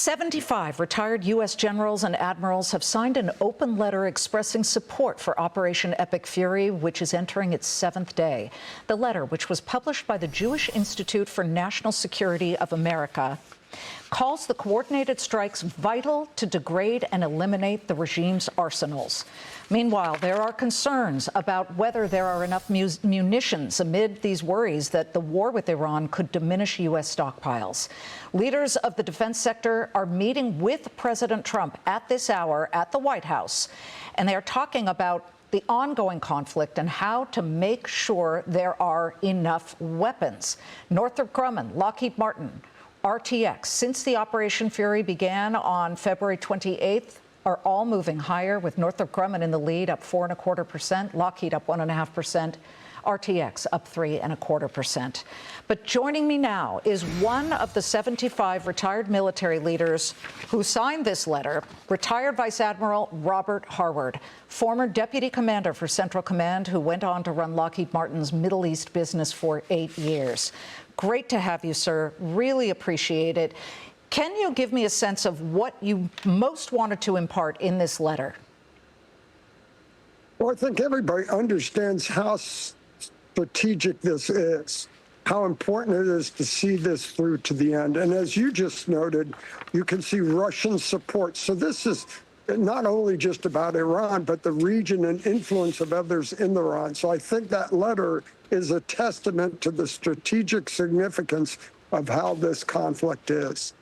75 retired U.S. generals and admirals have signed an open letter expressing support for Operation Epic Fury, which is entering its 7th day. The letter, which was published by the Jewish Institute for National Security of America, calls the coordinated strikes vital to degrade and eliminate the regime's arsenals. Meanwhile, there are concerns about whether there are enough munitions amid these worries that the war with Iran could diminish U.S. stockpiles. Leaders of the defense sector are meeting with President Trump at this hour at the White House, and they are talking about the ongoing conflict and how to make sure there are enough weapons. Northrop Grumman, Lockheed Martin, RTX, since the Operation Fury began on February 28th, are all moving higher, with Northrop Grumman in the lead, up 4.25%, Lockheed up 1.5%, RTX up 3.25%. But joining me now is one of the 75 retired military leaders who signed this letter, retired Vice Admiral Robert Harward, former deputy commander for Central Command, who went on to run Lockheed Martin's Middle East business for 8 years. Great to have you, sir. Really appreciate it. Can you give me a sense of what you most wanted to impart in this letter? Well, I think everybody understands how strategic this is, how important it is to see this through to the end. And as you just noted, you can see Russian support. So this is not only just about Iran, but the region and influence of others in Iran. So I think that letter is a testament to the strategic significance of how this conflict is.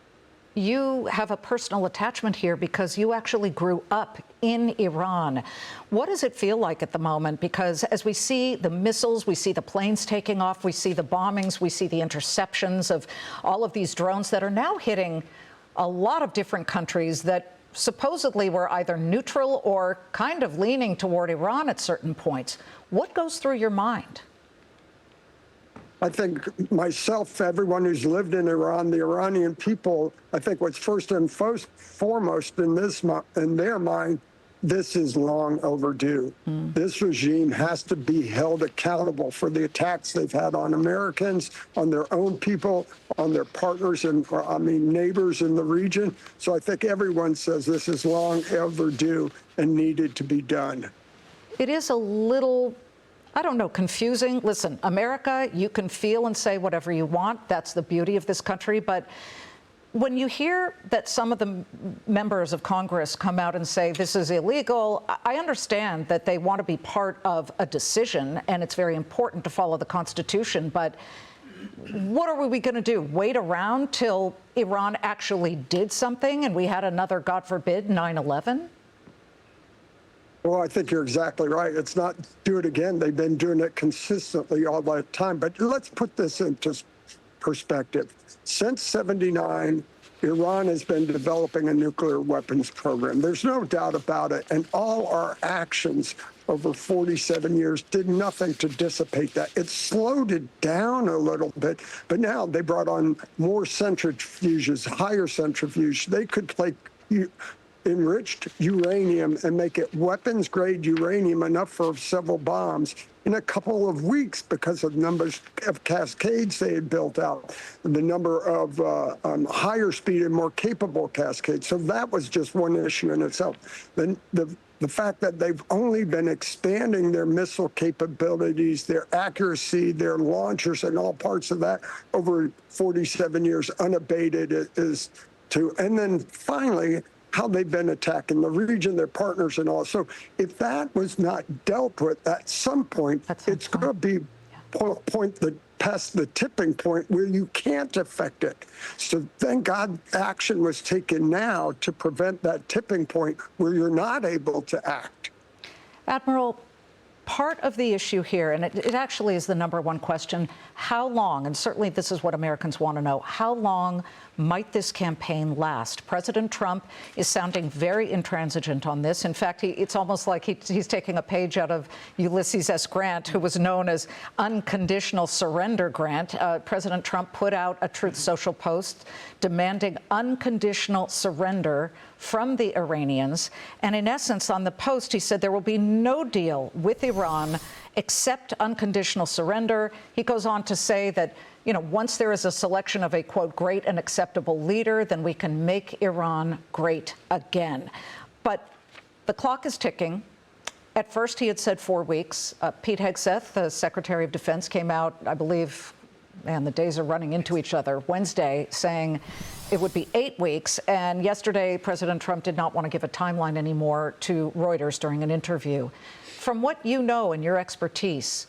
You have a personal attachment here because you actually grew up in Iran. What does it feel like at the moment? Because as we see the missiles, we see the planes taking off, we see the bombings, we see the interceptions of all of these drones that are now hitting a lot of different countries that supposedly were either neutral or kind of leaning toward Iran at certain points. What goes through your mind? I think myself, everyone who's lived in Iran, the Iranian people, I think what's first and foremost in their mind, this is long overdue. This regime has to be held accountable for the attacks they've had on Americans, on their own people, on their partners and neighbors in the region. So I think everyone says this is long overdue and needed to be done. It is a little, I don't know, confusing. Listen, America, you can feel and say whatever you want. That's the beauty of this country. But when you hear that some of the members of Congress come out and say this is illegal, I understand that they want to be part of a decision, and it's very important to follow the Constitution. But what are we going to do? Wait around till Iran actually did something and we had another, God forbid, 9/11? Well, I think you're exactly right. It's not do it again. They've been doing it consistently all that time. But let's put this into perspective. Since '79, Iran has been developing a nuclear weapons program. There's no doubt about it. And all our actions over 47 years did nothing to dissipate that. It slowed it down a little bit. But now they brought on more centrifuges, higher centrifuge. They could take enriched uranium and make it weapons-grade uranium enough for several bombs in a couple of weeks because of numbers of cascades they had built out, the number of higher speed and more capable cascades. So that was just one issue in itself. Then the fact that they've only been expanding their missile capabilities, their accuracy, their launchers, and all parts of that over 47 years unabated and then finally, how they've been attacking the region, their partners and all. So if that was not dealt with at some point, it's going to be past the tipping point where you can't affect it. So thank God action was taken now to prevent that tipping point where you're not able to act. Admiral, part of the issue here, and it actually is the #1 question, how long, and certainly this is what Americans want to know, how long might this campaign last? President Trump is sounding very intransigent on this. In fact, it's almost like he's taking a page out of Ulysses S. Grant, who was known as Unconditional Surrender Grant. President Trump put out a Truth Social post demanding unconditional surrender from the Iranians. And in essence, on the post, he said there will be no deal with Iran except unconditional surrender. He goes on to say that you know, once there is a selection of a, quote, great and acceptable leader, then we can make Iran great again. But the clock is ticking. At first, he had said 4 weeks. Pete Hegseth, the Secretary of Defense, came out, I believe, man, the days are running into each other, Wednesday, saying it would be 8 weeks. And yesterday, President Trump did not want to give a timeline anymore to Reuters during an interview. From what you know and your expertise,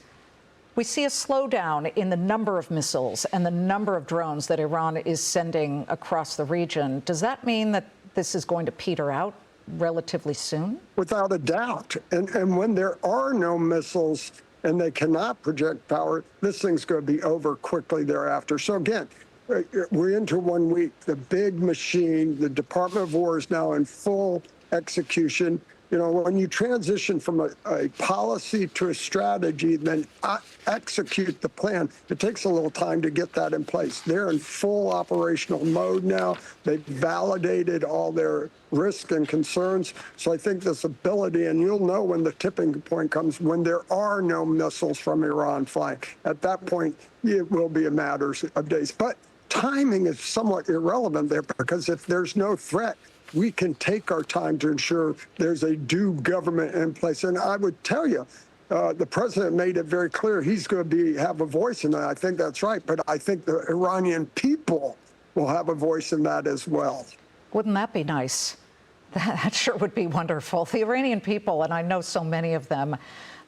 we see a slowdown in the number of missiles and the number of drones that Iran is sending across the region. Does that mean that this is going to peter out relatively soon? Without a doubt. And when there are no missiles and they cannot project power, this thing's going to be over quickly thereafter. So again, we're into 1 week. The big machine, the Department of War, is now in full execution. You know, when you transition from a policy to a strategy, then execute the plan, it takes a little time to get that in place. They're in full operational mode now. They've validated all their risks and concerns. So I think this ability, and you'll know when the tipping point comes, when there are no missiles from Iran flying. At that point, it will be a matter of days. But timing is somewhat irrelevant there, because if there's no threat, we can take our time to ensure there's a due government in place. And I would tell you, the president made it very clear he's going to have a voice in that. I think that's right. But I think the Iranian people will have a voice in that as well. Wouldn't that be nice? That sure would be wonderful. The Iranian people, and I know so many of them,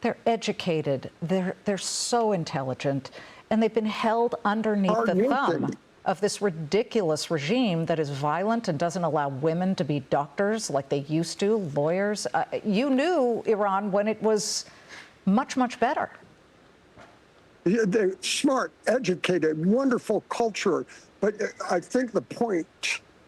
they're educated, they're so intelligent, and they've been held underneath the thumb of this ridiculous regime that is violent and doesn't allow women to be doctors like they used to, lawyers. You knew Iran when it was much, much better. Yeah, they're smart, educated, wonderful culture. But I think the point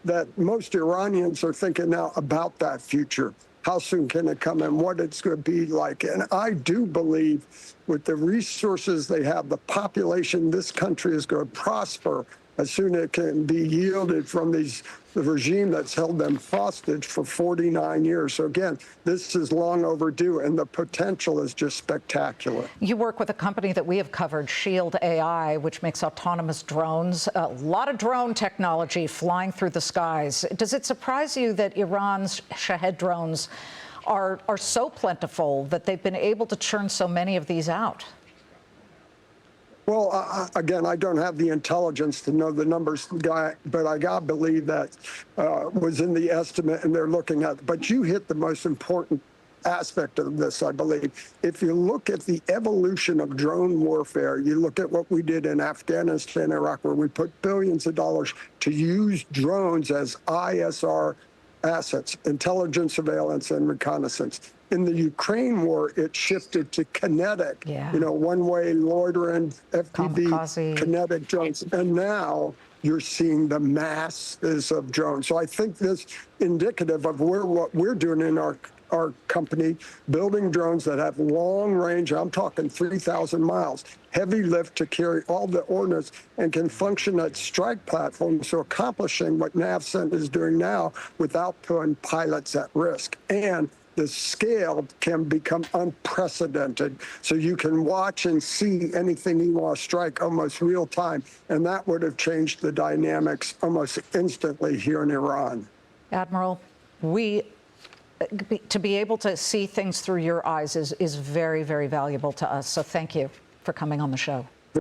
that most Iranians are thinking now about that future, how soon can it come and what it's going to be like. And I do believe with the resources they have, the population, this country is going to prosper as soon as it can be yielded from the regime that's held them hostage for 49 years. So again, this is long overdue, and the potential is just spectacular. You work with a company that we have covered, Shield AI, which makes autonomous drones. A lot of drone technology flying through the skies. Does it surprise you that Iran's Shahed drones are so plentiful that they've been able to churn so many of these out? Well, again, I don't have the intelligence to know the numbers, but I got to believe that was in the estimate, and they're looking at. But you hit the most important aspect of this, I believe. If you look at the evolution of drone warfare, you look at what we did in Afghanistan and Iraq, where we put billions of dollars to use drones as ISR assets, intelligence, surveillance, and reconnaissance. In the Ukraine war, it shifted to kinetic, you know, one-way loitering, FPV, kinetic drones. And now you're seeing the masses of drones. So I think this is indicative of what we're doing in our company, building drones that have long range. I'm talking 3,000 miles, heavy lift to carry all the ordnance, and can function at strike platforms, so accomplishing what NAVCENT is doing now without putting pilots at risk. And the scale can become unprecedented. So you can watch and see anything you want to strike almost real time. And that would have changed the dynamics almost instantly here in Iran. Admiral, to be able to see things through your eyes is very, very valuable to us. So thank you for coming on the show.